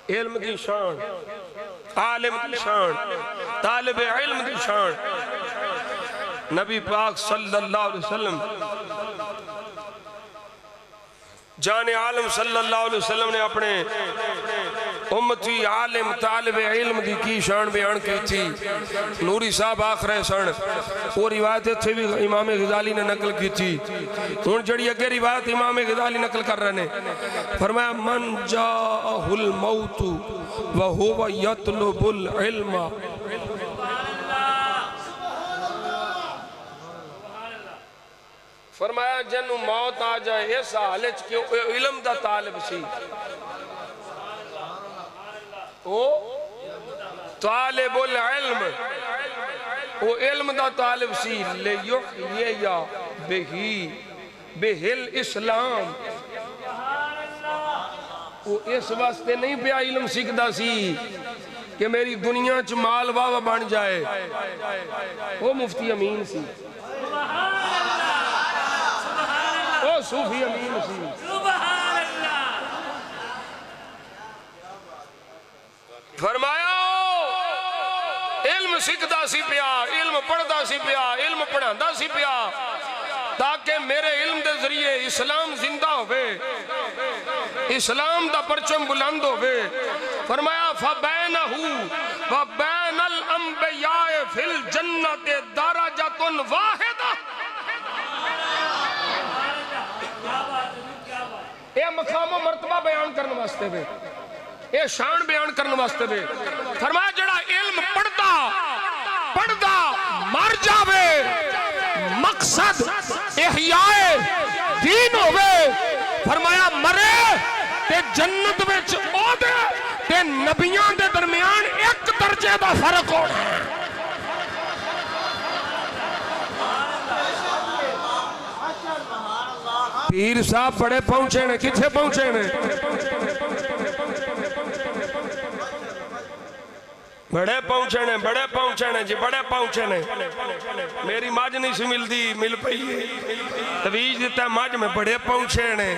علم دی شان، عالم دی شان، طالب علم دی شان. نبی پاک صلی اللہ علیہ وسلم جان عالم صلی اللہ علیہ وسلم نے اپنے امتی عالم طالب علم دی کی شان بیان کی تھی. نوری صاحب آخر سن وہ روایت تھے بھی امام غزالی نے نقل کی تھی. ان جڑی اگے روایت امام غزالی نقل کر رہے ہیں. فرمایا من جاءہ الموت وہو یطلب العلم. فرمایا جنو موت آ جائے اس حالت کہ علم دا طالب سی، وہ طالب العلم، وہ علم دا طالب سی، لیحیی بہ الاسلام. وہ اس واسطے نہیں پیا علم سیکھدا سی کہ میری دنیا چ مال واہ بن جائے. وہ مفتی امین سی، وہ صوفی امین سی. فرمایا علم سکھدا سی پیا، علم پڑھدا سی پیا، علم پڑھاندا سی پیا تاکہ میرے علم دے ذریعے اسلام زندہ ہوئے، اسلام دا پرچم بلند ہوئے. فرمایا فَبَيْنَهُ وَبَيْنَ الْأَنْبِيَاءِ فِي الْجَنَّةِ دَرَجَةٌ وَاحِدَةٌ. یہ مقام و مرتبہ بیان کرنے واسطے بھی، یہ شان بیان کرنے واسطے بھی. فرمایا جڑا علم پڑھدا مر جاوے، مقصد احیاء دین ہوئے. فرمایا مرے تے جنت وچ او دے تے نبیان دے درمیان ایک درجے دا فرق ہونا ہے. پیر صاحب بڑے پہنچے نے، کتھے پہنچے نے؟ بڑے پہنچے نے، بڑے پہنچے نے جی، بڑے پہنچے نے. میری ماج نہیں سی ملدی، مل پئی تویج دیتا ہے ماج میں. بڑے پہنچے نے.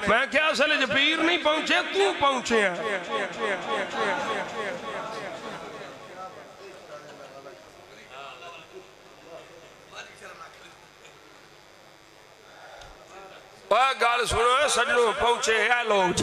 میں کیا اصل جو پیر نہیں پہنچے تو پہنچے ہیں. گال سنو سجنوں پہنچے ہیں لوگ.